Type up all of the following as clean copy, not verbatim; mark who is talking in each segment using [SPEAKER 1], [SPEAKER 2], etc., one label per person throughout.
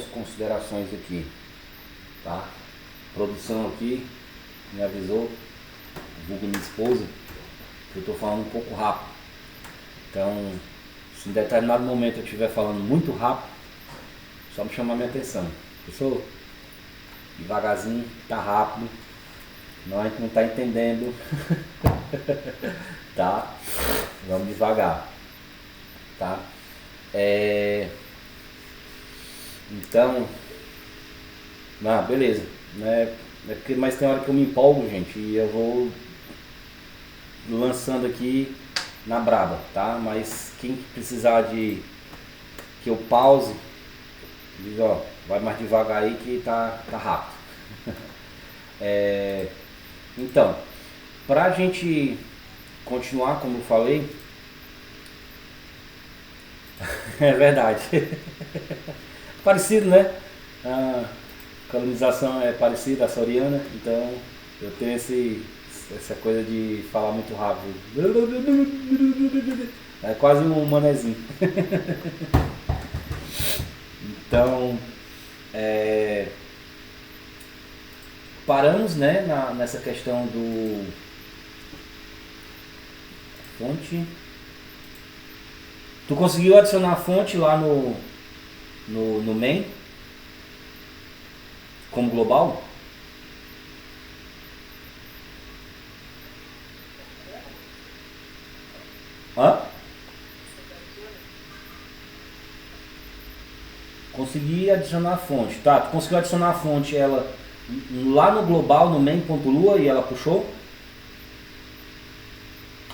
[SPEAKER 1] duas considerações aqui, tá? A produção aqui me avisou, vulgo minha esposa, que eu estou falando um pouco rápido. Então, se em determinado momento eu estiver falando muito rápido, só me chamar minha atenção. Pessoal, devagarzinho, tá rápido, não, a gente não está entendendo, tá? Vamos devagar, tá? Então, beleza, né? Mas tem hora que eu me empolgo, gente, e eu vou lançando aqui na braba, tá? Mas quem precisar de que eu pause, diz, ó, vai mais devagar aí que tá rápido. Então, pra gente continuar, como eu falei, é verdade. Parecido, né? A colonização é parecida, a açoriana, então eu tenho essa coisa de falar muito rápido. É quase um manezinho. Então, paramos, né, nessa questão do fonte. Tu conseguiu adicionar a fonte lá no main como global? Hã? Consegui adicionar a fonte. Tá, tu conseguiu adicionar a fonte ela lá no global, no main.lua, e ela puxou?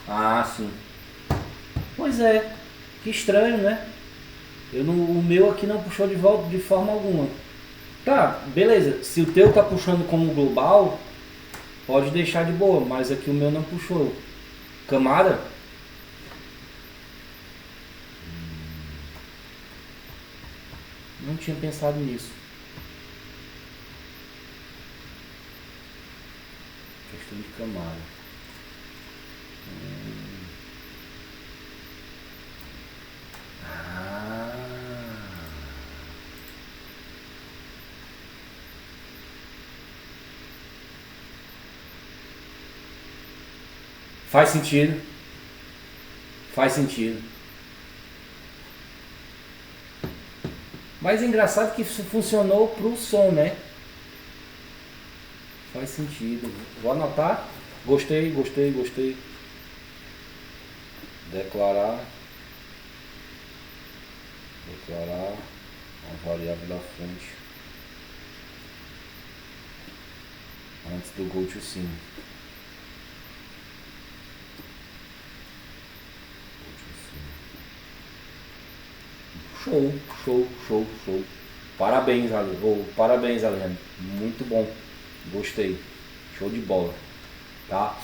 [SPEAKER 1] Ah, sim. Pois é, que estranho, né? O meu aqui não puxou de volta de forma alguma. Tá, beleza. Se o teu tá puxando como global, pode deixar de boa, mas aqui o meu não puxou. Camada? Não tinha pensado nisso. Questão de camada. Faz sentido. Faz sentido. Mas é engraçado que isso funcionou pro som, né? Faz sentido. Vou anotar. Gostei. Declarar a variável da fonte antes do go to sim. Show. Parabéns, Alejandro. Muito bom. Gostei. Show de bola. Tá?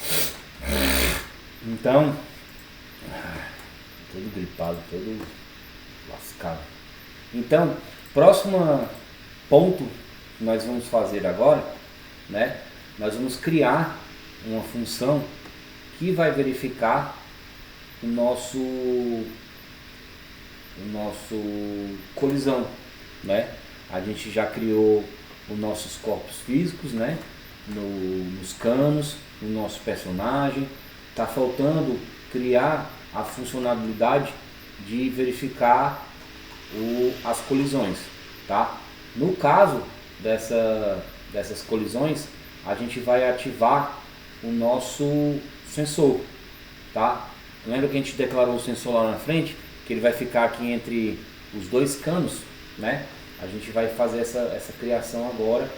[SPEAKER 1] Então, todo gripado, todo lascado. Então, próximo ponto que nós vamos fazer agora, né? Nós vamos criar uma função que vai verificar o nosso colisão, né? A gente já criou os nossos corpos físicos, né? Nos canos, no nosso personagem. Tá faltando criar a funcionalidade de verificar as colisões, tá? No caso dessas colisões, a gente vai ativar o nosso sensor, tá? Lembra que a gente declarou o sensor lá na frente? Que ele vai ficar aqui entre os dois canos, né? A gente vai fazer essa criação agora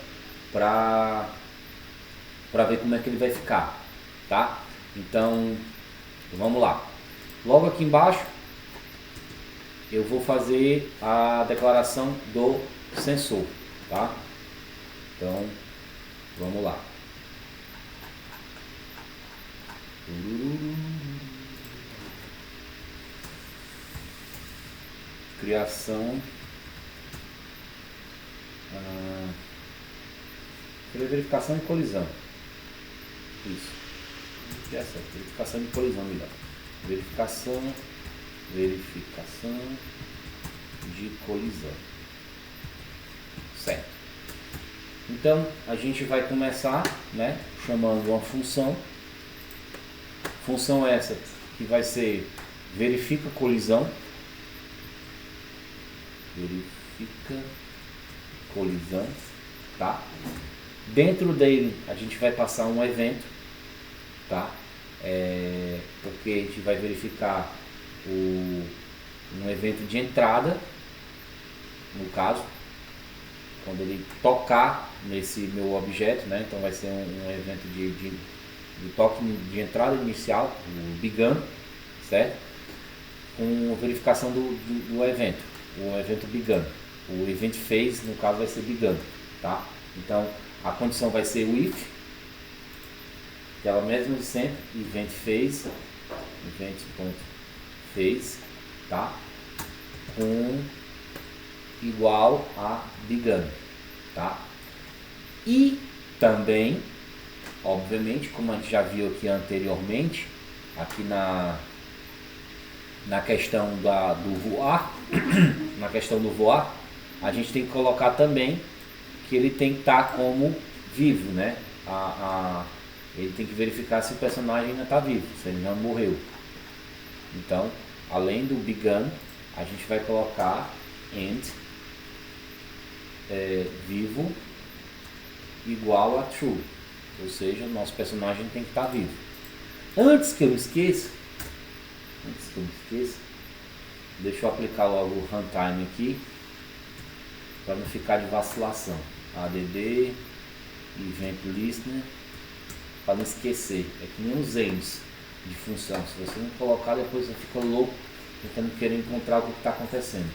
[SPEAKER 1] para ver como é que ele vai ficar, tá? Então, vamos lá. Logo aqui embaixo, eu vou fazer a declaração do sensor, tá? Então, vamos lá. Criação. Verificação e colisão. Isso. Verificação de colisão, melhor. Verificação de colisão. certo? Então a gente vai começar, né, chamando uma função essa que vai ser verifica colisão, tá? Dentro dele a gente vai passar um evento, tá? Porque a gente vai verificar um evento de entrada, no caso, quando ele tocar nesse meu objeto, né? Então vai ser um evento de toque de entrada inicial, o begun, certo? Com verificação do evento, o evento begun. O event phase, no caso, vai ser begun, tá? Então a condição vai ser o if, aquela mesma de sempre, event phase, tá? Com igual a begun, tá? E também, obviamente, como a gente já viu aqui anteriormente, aqui na questão do voar, na questão do voar, a gente tem que colocar também que ele tem que estar como vivo, né? Ele tem que verificar se o personagem ainda está vivo, se ele não morreu. Então, além do begun, a gente vai colocar end vivo igual a true, ou seja, o nosso personagem tem que estar vivo. Antes que eu me esqueça, deixa eu aplicar logo o runtime aqui, para não ficar de vacilação. Add event listener, para não esquecer. É que nem os ends de função. Se você não colocar, depois você fica louco tentando querer encontrar o que está acontecendo.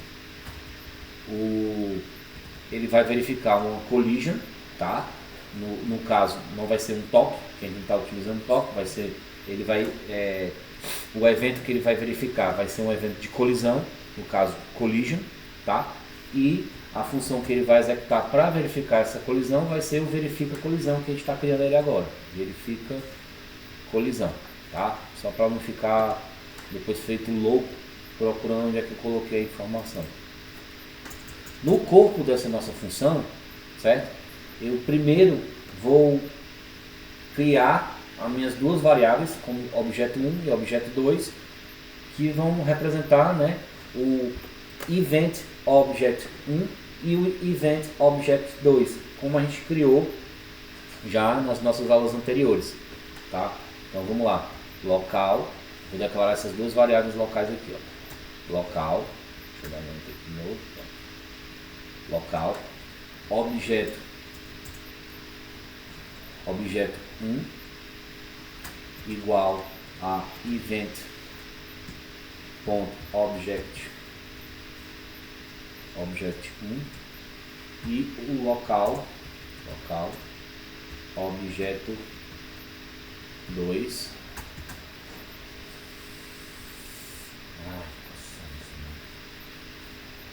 [SPEAKER 1] Ele vai verificar uma collision, tá? No caso, não vai ser um toque, quem não está utilizando toque, vai ser, o evento que ele vai verificar vai ser um evento de colisão, no caso collision, tá? E a função que ele vai executar para verificar essa colisão vai ser o verifica colisão, que a gente está criando ele agora. Verifica colisão, tá? Só para não ficar depois feito louco procurando onde é que eu coloquei a informação. No corpo dessa nossa função, certo? Eu primeiro vou criar as minhas duas variáveis, como objeto 1 e objeto 2, que vão representar, né, o event object 1 e o event object 2, como a gente criou já nas nossas aulas anteriores, tá? Então vamos lá, local, vou declarar essas duas variáveis locais aqui, ó. Local, deixa eu dar um aqui de novo, local, objeto 1 igual a event.object object 1 e o local objeto 2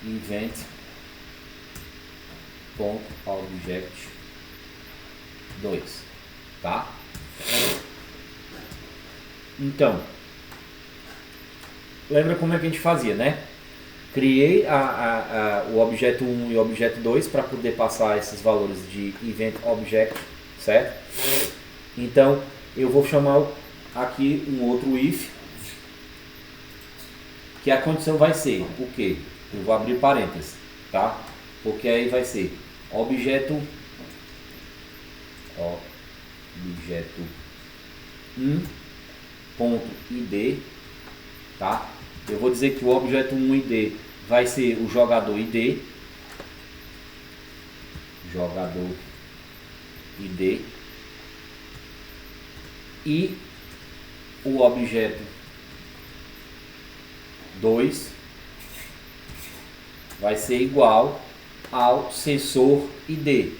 [SPEAKER 1] event.object 2, tá? Então, lembra como é que a gente fazia, né? Criei o objeto 1 e o objeto 2 para poder passar esses valores de event object, certo? Então, eu vou chamar aqui um outro if, que a condição vai ser o quê? Eu vou abrir parênteses, tá? Porque aí vai ser objeto 1.id, tá? Eu vou dizer que o objeto 1id vai ser o jogador id, e o objeto 2 vai ser igual ao sensor id,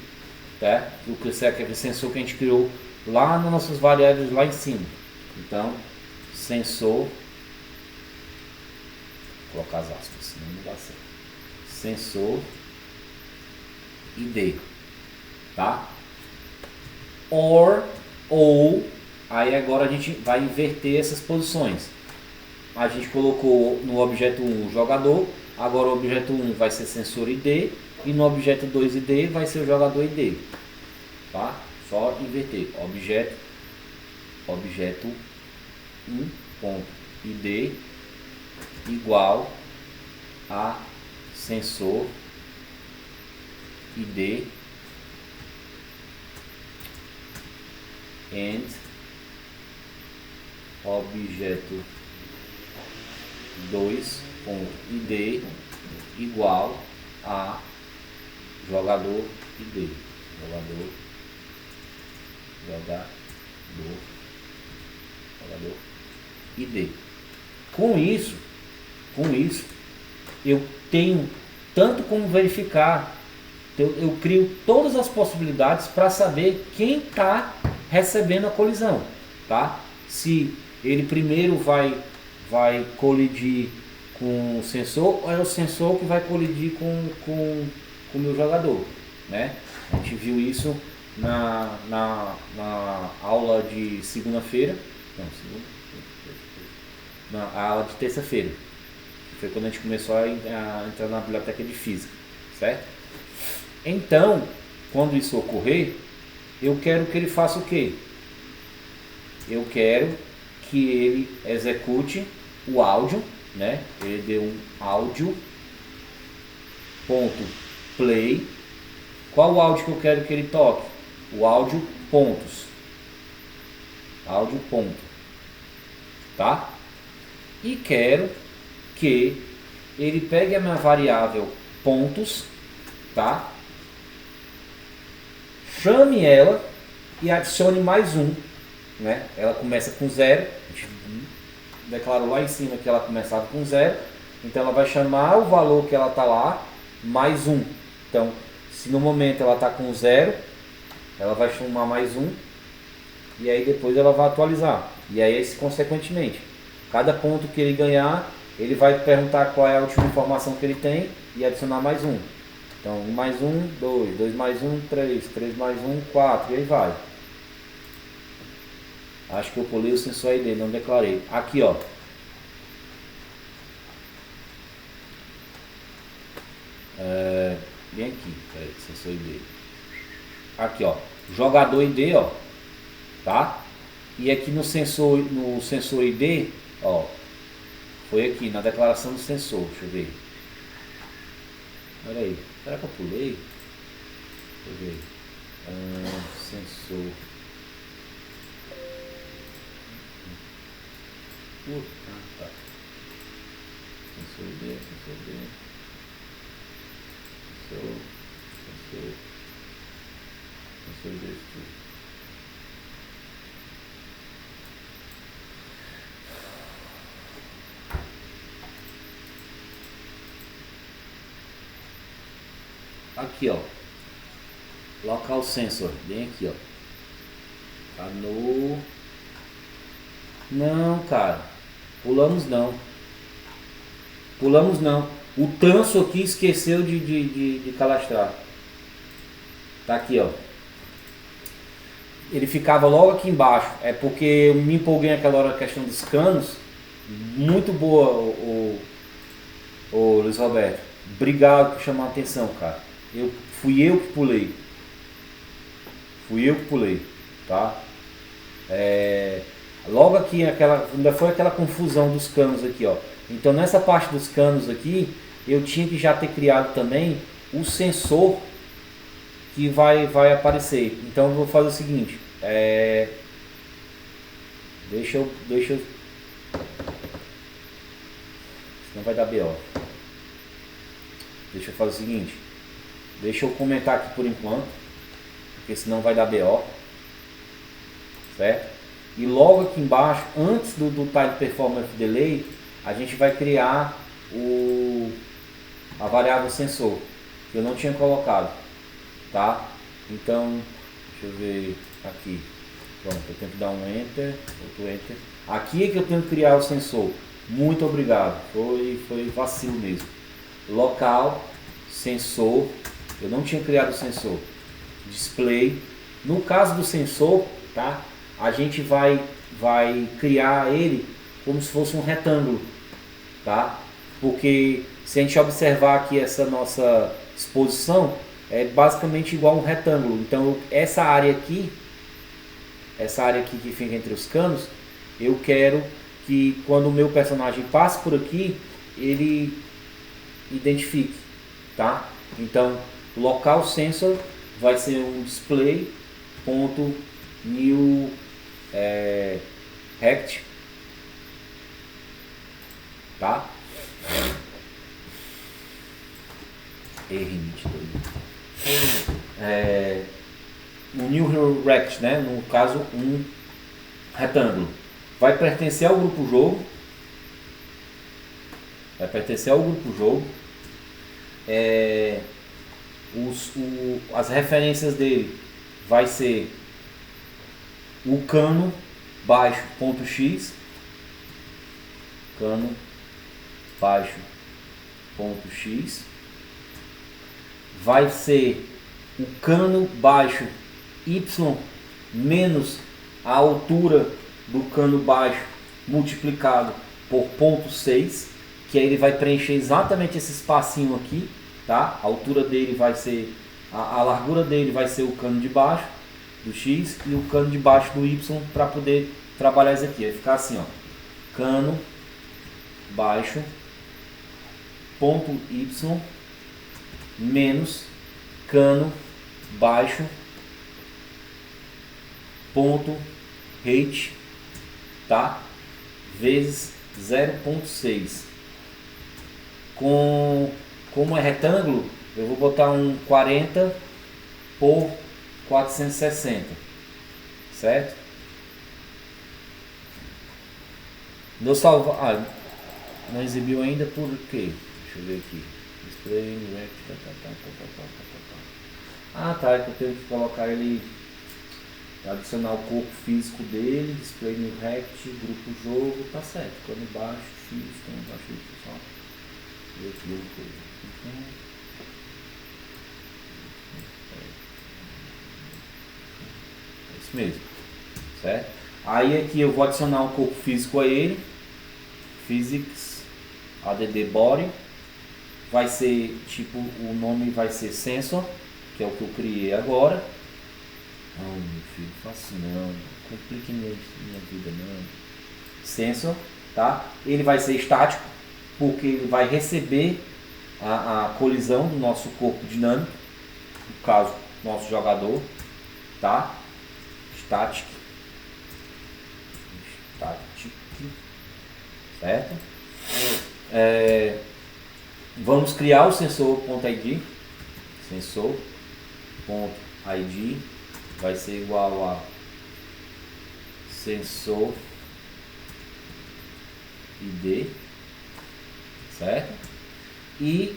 [SPEAKER 1] tá? O que é aquele sensor que a gente criou lá nas nossas variáveis lá em cima. Então, sensor, vou colocar as aspas, senão não dá certo. Sensor id, tá? Ou, aí agora a gente vai inverter essas posições. A gente colocou no objeto 1 o jogador, agora o objeto 1 vai ser sensor id e no objeto 2id vai ser o jogador id, tá? Só inverter, objeto 1.id igual a sensor id and objeto 2.id igual a jogador id, jogador id. Com isso eu tenho tanto como verificar, eu crio todas as possibilidades para saber quem está recebendo a colisão, tá? Se ele primeiro vai colidir com o sensor, ou é o sensor que vai colidir com o meu jogador, né? A gente viu isso na aula de segunda-feira, na aula de terça-feira, que foi quando a gente começou a entrar na biblioteca de física, certo? Então, quando isso ocorrer, eu quero que ele faça o quê? Eu quero que ele execute o áudio, né? Ele deu um áudio ponto play. Qual o áudio que eu quero que ele toque? O áudio pontos. Áudio ponto. Tá? E quero que ele pegue a minha variável pontos, tá? Chame ela e adicione mais um, né? Ela começa com 0, a gente declarou lá em cima que ela começava com 0, então ela vai chamar o valor que ela está lá, mais 1. Então, se no momento ela está com 0, ela vai chamar mais 1, e aí depois ela vai atualizar. E aí, consequentemente, cada ponto que ele ganhar, ele vai perguntar qual é a última informação que ele tem e adicionar mais 1. Então, 1 mais 1, 2, 2 mais 1, 3, 3 mais 1, 4, e aí vai. Acho que eu pulei o sensor ID, não declarei. Aqui, ó. Bem aqui, peraí, sensor ID. Aqui, ó. Jogador ID, ó. Tá? E aqui no sensor ID, ó. Foi aqui, na declaração do sensor. Deixa eu ver. Peraí. Será que eu pulei? Deixa eu ver. Sensor. Tá. Sensor ID. Sensor ID. Aqui, ó. Local sensor, bem aqui, ó. Tá no... Não, cara. Pulamos não. O tanso aqui esqueceu de calastrar. Tá aqui, ó. Ele ficava logo aqui embaixo. É porque eu me empolguei naquela hora a questão dos canos. Muito boa, o Luiz Roberto. Obrigado por chamar a atenção, cara. Fui eu que pulei. Tá? Logo aqui, ainda foi aquela confusão dos canos aqui, ó. Então nessa parte dos canos aqui, eu tinha que já ter criado também o sensor que vai aparecer. Então eu vou fazer o seguinte, deixa eu senão vai dar BO. Deixa eu fazer o seguinte, deixa eu comentar aqui por enquanto, porque senão vai dar BO, certo? E logo aqui embaixo, antes do Time Performance Delay, a gente vai criar a variável sensor, que eu não tinha colocado, tá? Então, deixa eu ver aqui. Pronto, eu tenho que dar um Enter, outro Enter. Aqui é que eu tenho que criar o sensor. Muito obrigado, foi vacilo mesmo. Local, sensor, eu não tinha criado o sensor. Display. No caso do sensor, tá? A gente vai criar ele como se fosse um retângulo, tá? Porque se a gente observar aqui essa nossa exposição é basicamente igual a um retângulo. Então essa área aqui que fica entre os canos, eu quero que quando o meu personagem passe por aqui, ele identifique, tá? Então local sensor vai ser um display ponto new rect, tá? Um new rect, né? No caso um retângulo, vai pertencer ao grupo jogo, as referências dele vai ser o cano baixo ponto x, cano baixo ponto x, vai ser o cano baixo y menos a altura do cano baixo multiplicado por ponto 6, que aí ele vai preencher exatamente esse espacinho aqui, tá? A altura dele vai ser, a largura dele vai ser o cano de baixo do x e o cano de baixo do y, para poder trabalhar isso aqui. Vai ficar assim, ó, cano baixo ponto y menos cano baixo ponto height, tá? Vezes 0.6. Como é retângulo, eu vou botar um 40 por 460, certo? Não salvar, não exibiu ainda por quê? Deixa eu ver aqui. Display, tá, é que eu tenho que colocar ele, adicionar o corpo físico dele, display new rect, grupo jogo, tá certo, cano baixo, x, cano baixo, só ver aqui uma coisa. É isso mesmo, certo? Aí aqui eu vou adicionar um corpo físico a ele, physics, add body, vai ser tipo, o nome vai ser sensor, que é o que eu criei agora. Não, meu filho, faço não complique minha vida não. Sensor, tá? Ele vai ser estático, porque ele vai receber a colisão do nosso corpo dinâmico, no caso, nosso jogador, tá? Static, certo? Vamos criar o sensor.id, sensor.id vai ser igual a sensor id, certo? E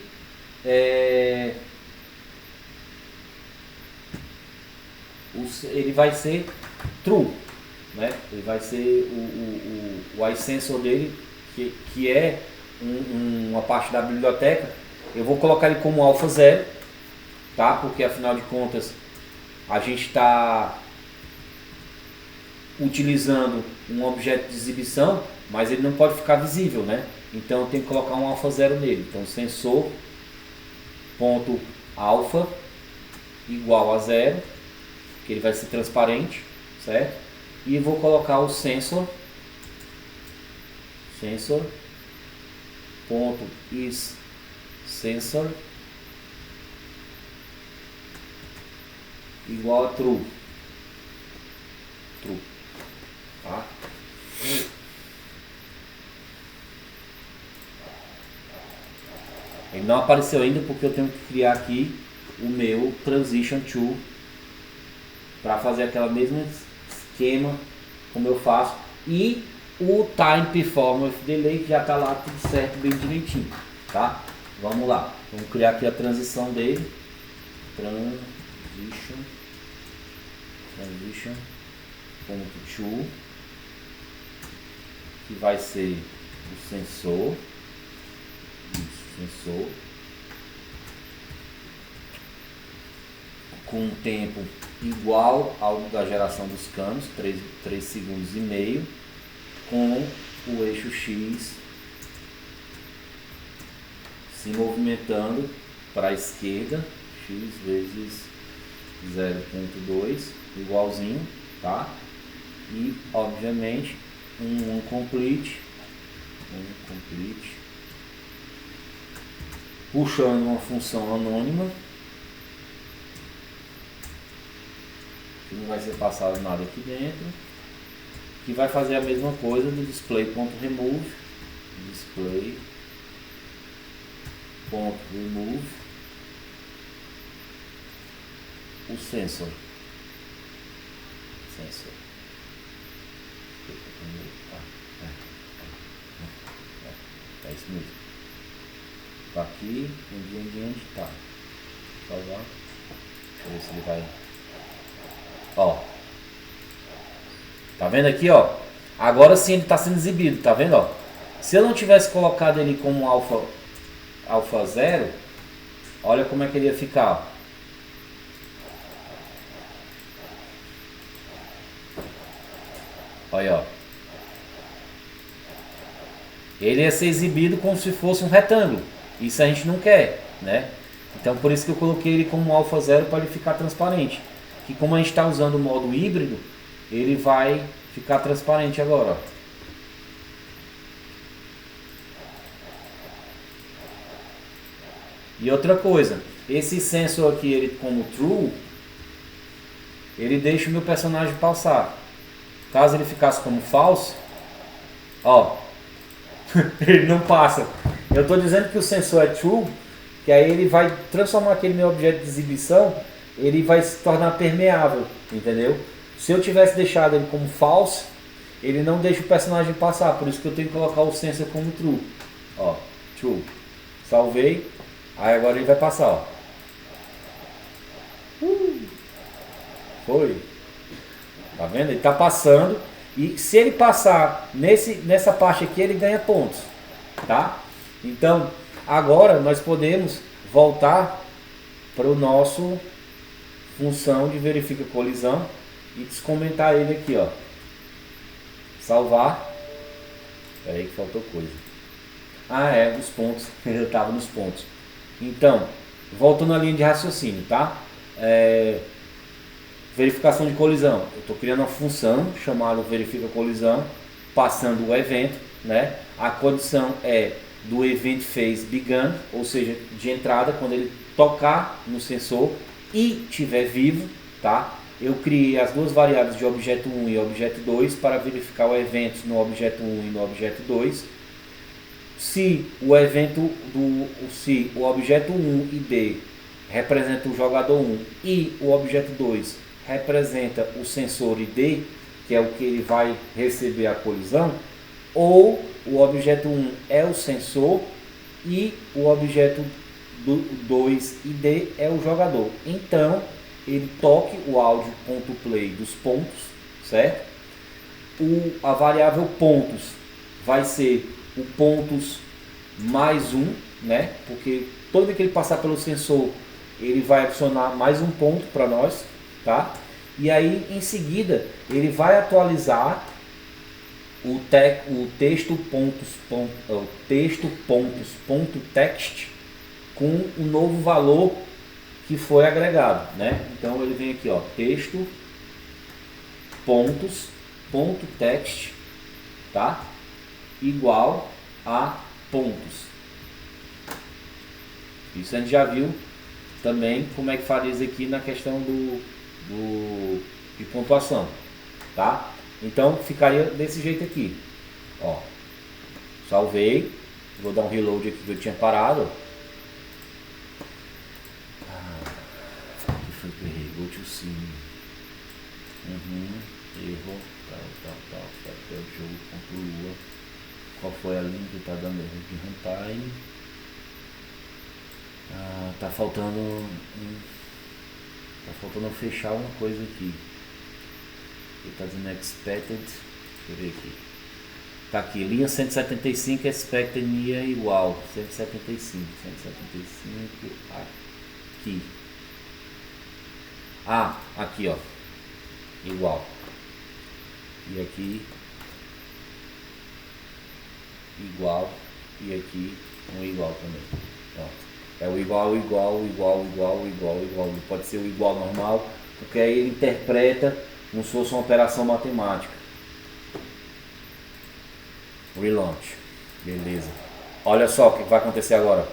[SPEAKER 1] ele vai ser true, né? Ele vai ser o iSensor dele, que é uma parte da biblioteca. Eu vou colocar ele como alfa 0, tá? Porque afinal de contas a gente está utilizando um objeto de exibição, mas ele não pode ficar visível, né? Então eu tenho que colocar um alfa 0 nele. Então sensor.alpha igual a 0, que ele vai ser transparente, certo? E vou colocar o sensor.isSensor igual a true, tá? Ele não apareceu ainda porque eu tenho que criar aqui o meu transition to para fazer aquela mesma esquema como eu faço, e o time perform with delay, que já está lá tudo certo, bem direitinho, tá? Vamos lá, vamos criar aqui a transição dele, transition.to, que vai ser o sensor, com um tempo igual ao da geração dos canos, 3 segundos e meio, com o eixo X se movimentando para a esquerda, x vezes 0,2 igualzinho, tá? E obviamente um complete puxando uma função anônima que não vai ser passado nada aqui dentro, que vai fazer a mesma coisa do display.remove o sensor. É isso mesmo. Tá aqui, em diante, tá. Salvar. Deixa eu ver se ele vai. Ó. Tá vendo aqui, ó? Agora sim ele está sendo exibido, tá vendo, ó? Se eu não tivesse colocado ele como alfa 0, olha como é que ele ia ficar, ó. Olha, ó. Ele ia ser exibido como se fosse um retângulo. Isso a gente não quer, né? Então por isso que eu coloquei ele como alfa 0 para ele ficar transparente. Que como a gente está usando o modo híbrido, ele vai ficar transparente agora, ó. E outra coisa, esse sensor aqui, ele como true, ele deixa o meu personagem passar. Caso ele ficasse como false, ó, ele não passa. Eu estou dizendo que o sensor é true, que aí ele vai transformar aquele meu objeto de exibição, ele vai se tornar permeável, entendeu? Se eu tivesse deixado ele como false, ele não deixa o personagem passar, por isso que eu tenho que colocar o sensor como true. Ó, true. Salvei, aí agora ele vai passar, ó. Foi. Tá vendo? Ele está passando. E se ele passar nessa parte aqui, ele ganha pontos. Tá? Então, agora nós podemos voltar para o nosso função de verifica colisão e descomentar ele aqui, ó. Salvar. Espera aí que faltou coisa. Ah, é, os pontos. Eu estava nos pontos. Então, voltando à linha de raciocínio, tá? Verificação de colisão. Eu estou criando uma função chamada verifica colisão, passando o evento, né? A condição é do event phase begun, ou seja, de entrada, quando ele tocar no sensor e estiver vivo, tá? Eu criei as duas variáveis de objeto 1 e objeto 2 para verificar o evento no objeto 1 e no objeto 2. Se o objeto 1 ID representa o jogador 1 e o objeto 2 representa o sensor ID, que é o que ele vai receber a colisão, ou o objeto 1 é o sensor e o objeto 2 ID é o jogador. Então, ele toque o áudio.play dos pontos, certo? A variável pontos vai ser o pontos mais 1, né? Porque toda vez que ele passar pelo sensor, ele vai adicionar mais um ponto para nós, tá? E aí em seguida ele vai atualizar o texto pontos.text com um novo valor que foi agregado, né? Então ele vem aqui, ó, texto pontos.text, tá? Igual a pontos. Isso a gente já viu também como é que faria isso aqui na questão de pontuação, tá? Então ficaria desse jeito aqui, ó. Salvei, vou dar um reload aqui que eu tinha parado. Aqui foi que eu errei, go to sim. Erro, tal, papel de jogo, conclua. Qual foi a linha que está dando erro de runtime? Tá faltando fechar uma coisa aqui. Ele está dizendo expected. Deixa eu ver aqui. Tá aqui, linha 175, expected near igual. 175 aqui. Aqui, ó. Igual. E aqui igual. E aqui um igual também. Pronto. É o igual, igual, igual, igual, igual, igual. Pode ser o igual normal, porque aí ele interpreta como se fosse uma operação matemática. Relaunch. Beleza. Olha só o que vai acontecer agora.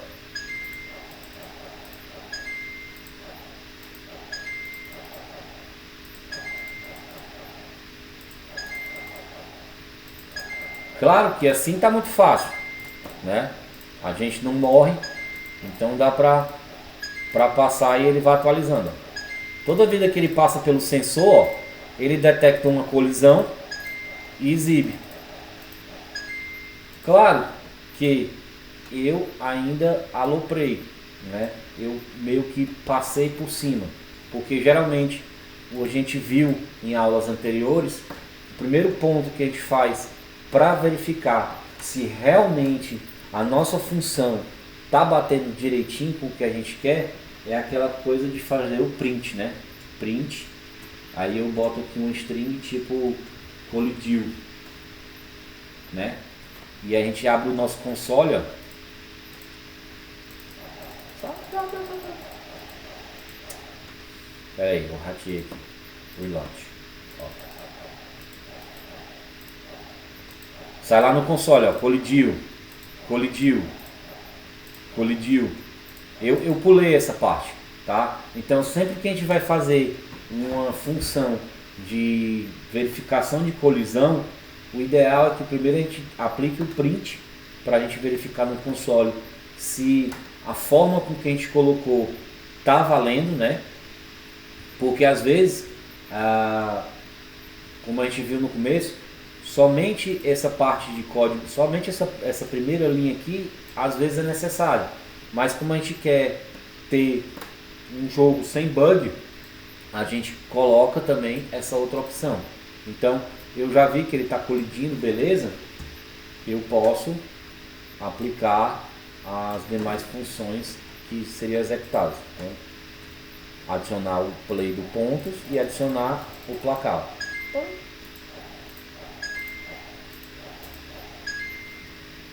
[SPEAKER 1] Claro que assim está muito fácil, né? A gente não morre, então dá para passar e ele vai atualizando. Toda vida que ele passa pelo sensor, ele detecta uma colisão e exibe. Claro que eu ainda aloprei, né? Eu meio que passei por cima, porque geralmente a gente viu em aulas anteriores, o primeiro ponto que a gente faz para verificar se realmente a nossa função está batendo direitinho com o que a gente quer, é aquela coisa de fazer o print, né? Print, aí eu boto aqui um string tipo colidiu, né? E a gente abre o nosso console, ó. Pera aí, vou ratear aqui. Relaunch. Ó. Sai lá no console, ó. Colidiu. Colidiu. Colidiu. Eu pulei essa parte, tá? Então sempre que a gente vai fazer uma função de verificação de colisão, o ideal é que primeiro a gente aplique o print para a gente verificar no console se a forma com que a gente colocou tá valendo, né? Porque às vezes, como a gente viu no começo, somente essa parte de código, somente essa primeira linha aqui, às vezes é necessário. Mas como a gente quer ter um jogo sem bug, a gente coloca também essa outra opção. Então, eu já vi que ele está colidindo, beleza? Eu posso aplicar as demais funções que seriam executadas. Então, adicionar o play do pontos e adicionar o placar.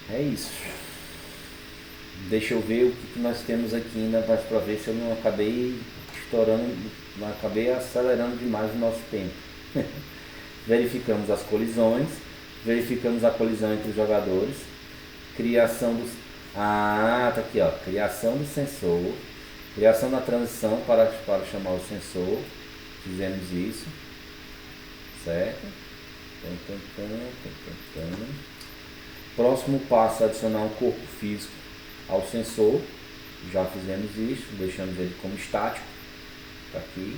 [SPEAKER 1] É isso. Deixa eu ver o que nós temos aqui ainda para ver se eu não acabei estourando, não acabei acelerando demais o nosso tempo. Verificamos as colisões, verificamos a colisão entre os jogadores, criação dos... tá aqui, ó, criação do sensor, criação da transição para chamar o sensor, fizemos isso, certo? Próximo passo é adicionar um corpo físico ao sensor, já fizemos isso, deixamos ele como estático, tá aqui.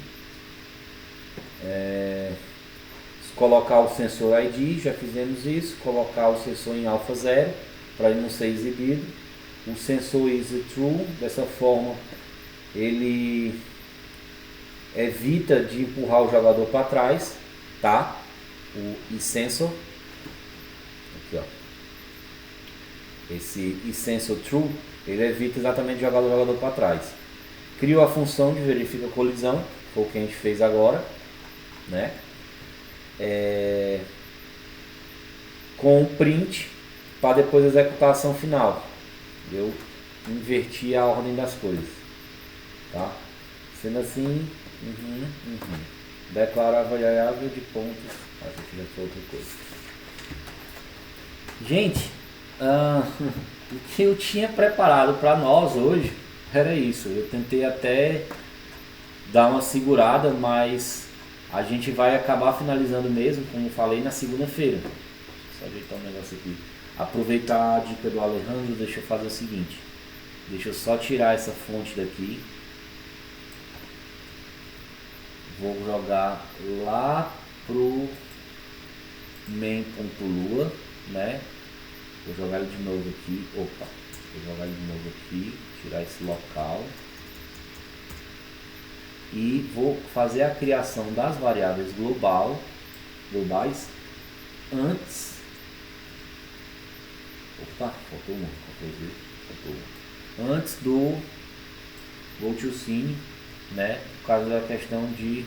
[SPEAKER 1] Colocar o sensor ID, já fizemos isso, colocar o sensor em alfa 0 para ele não ser exibido. O sensor is true, dessa forma ele evita de empurrar o jogador para trás, tá? O isSensor, aqui ó, esse isSensor true, ele evita exatamente de jogar o jogador para trás. Criou a função de verifica colisão, foi o que a gente fez agora, né? Com o print para depois executar a ação final. Eu inverti a ordem das coisas, tá? Sendo assim, declarar variável de pontos. Acho que já foi outra coisa. Gente, o que eu tinha preparado para nós hoje era isso. Eu tentei até dar uma segurada, mas a gente vai acabar finalizando mesmo, como falei, na segunda-feira. Só ajeitar um negócio aqui. Aproveitar a dica do Alejandro, deixa eu fazer o seguinte. Deixa eu só tirar essa fonte daqui. Vou jogar lá pro main.lua, né? Vou jogar ele de novo aqui. Opa, vou jogar ele de novo aqui. Tirar esse local. E vou fazer a criação das variáveis globais antes. Opa, faltou uma, antes do GoToScene, né? Por causa da questão de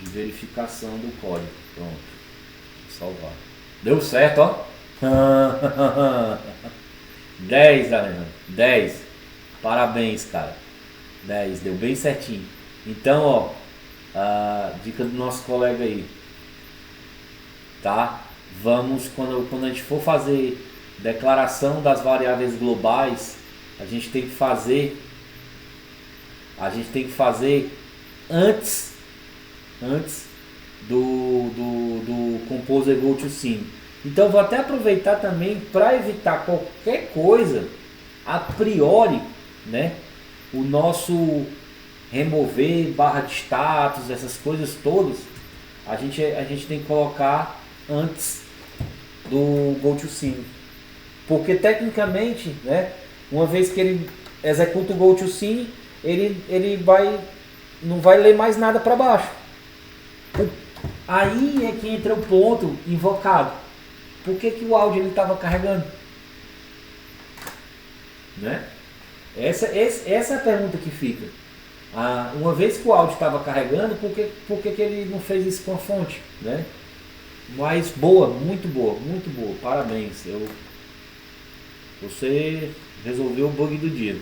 [SPEAKER 1] verificação do código. Pronto, vou salvar. Deu certo, ó. 10, Alejandro. 10. Parabéns, cara. 10, deu bem certinho. Então, ó, a dica do nosso colega aí, tá? Vamos, quando a gente for fazer declaração das variáveis globais, a gente tem que fazer antes do Composer Go to Sim. Então eu vou até aproveitar também para evitar qualquer coisa a priori, né? O nosso remover barra de status, essas coisas todas, a gente tem que colocar antes do Go to Sim. Porque tecnicamente, né, uma vez que ele executa o Go to Sim, ele não vai ler mais nada para baixo. Aí é que entra o ponto invocado. Por que o áudio estava carregando? Né? Essa é a pergunta que fica. Uma vez que o áudio estava carregando, por que ele não fez isso com a fonte? Né? Mas boa, muito boa. Parabéns. Você resolveu o bug do dia.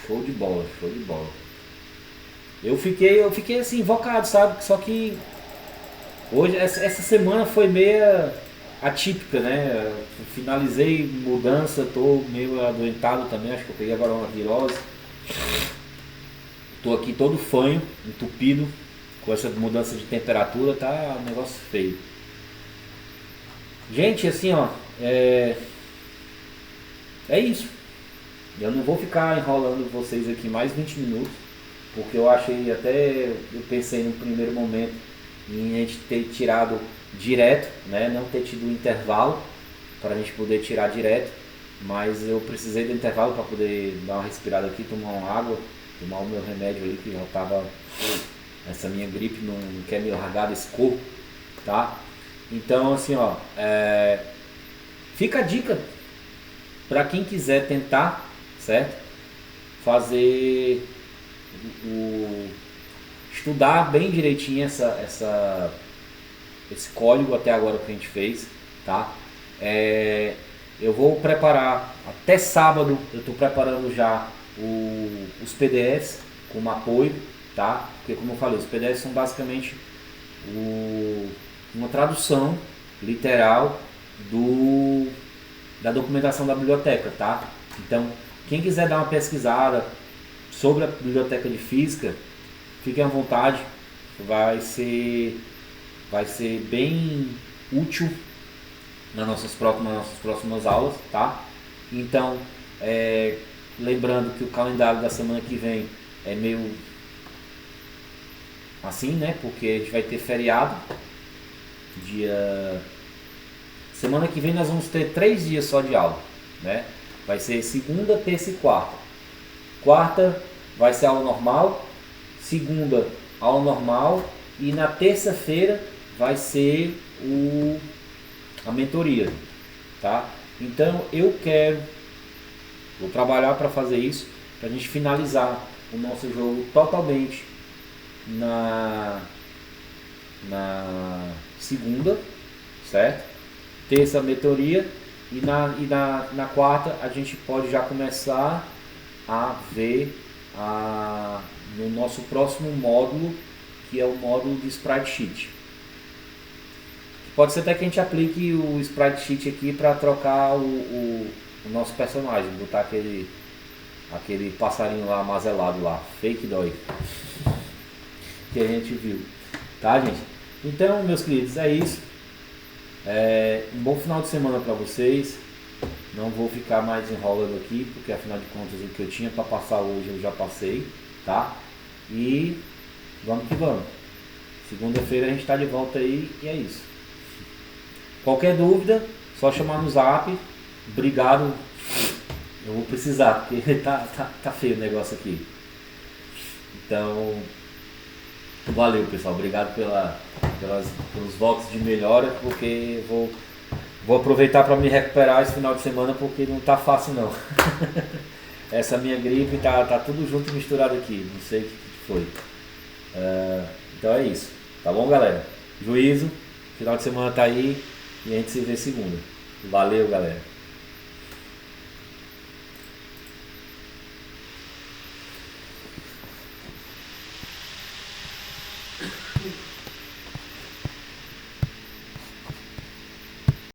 [SPEAKER 1] Show de bola. Eu fiquei assim, invocado, sabe? Só que hoje, essa semana foi meio atípica, né? Eu finalizei mudança, tô meio adoentado também, acho que eu peguei agora uma virose. Tô aqui todo fanho, entupido, com essa mudança de temperatura, tá um negócio feio. Gente, assim, ó, é isso. Eu não vou ficar enrolando vocês aqui mais 20 minutos, porque eu pensei no primeiro momento em a gente ter tirado direto, né? Não ter tido um intervalo para a gente poder tirar direto, mas eu precisei do intervalo para poder dar uma respirada aqui, tomar uma água, tomar o meu remédio ali, que já estava, essa minha gripe não quer me largar desse corpo, tá? Então, assim, ó, fica a dica para quem quiser tentar, certo? Fazer estudar bem direitinho esse código até agora que a gente fez, tá? Eu vou preparar até sábado, eu estou preparando já os PDFs como apoio, tá? Porque como eu falei, os PDFs são basicamente uma tradução literal da documentação da biblioteca, tá? Então, quem quiser dar uma pesquisada sobre a biblioteca de física, fiquem à vontade, vai ser bem útil nas nossas próximas aulas, tá? Então, lembrando que o calendário da semana que vem é meio assim, né? Porque a gente vai ter feriado. Semana que vem nós vamos ter 3 dias só de aula, né? Vai ser segunda, terça e quarta. Quarta vai ser aula normal, segunda aula normal e na terça-feira vai ser a mentoria, tá? Então vou trabalhar para fazer isso, para a gente finalizar o nosso jogo totalmente na segunda, certo? Terça mentoria e na quarta a gente pode já começar a ver no nosso próximo módulo, que é o módulo de Sprite Sheet. Pode ser até que a gente aplique o Sprite Sheet aqui para trocar o nosso personagem, botar aquele passarinho lá amazelado lá, fake dói, que a gente viu, tá, gente? Então, meus queridos, é isso. Um bom final de semana para vocês. Não vou ficar mais enrolando aqui, porque afinal de contas o que eu tinha para passar hoje eu já passei, tá? E vamos que vamos. Segunda-feira a gente está de volta aí e é isso. Qualquer dúvida, só chamar no zap. Obrigado. Eu vou precisar, porque tá feio o negócio aqui. Então, valeu, pessoal. Obrigado pelos votos de melhora, porque vou aproveitar para me recuperar esse final de semana, porque não tá fácil não. Essa minha gripe tá tudo junto e misturado aqui. Não sei o que foi. Então é isso. Tá bom, galera? Juízo. Final de semana tá aí e a gente se vê segunda. Valeu, galera.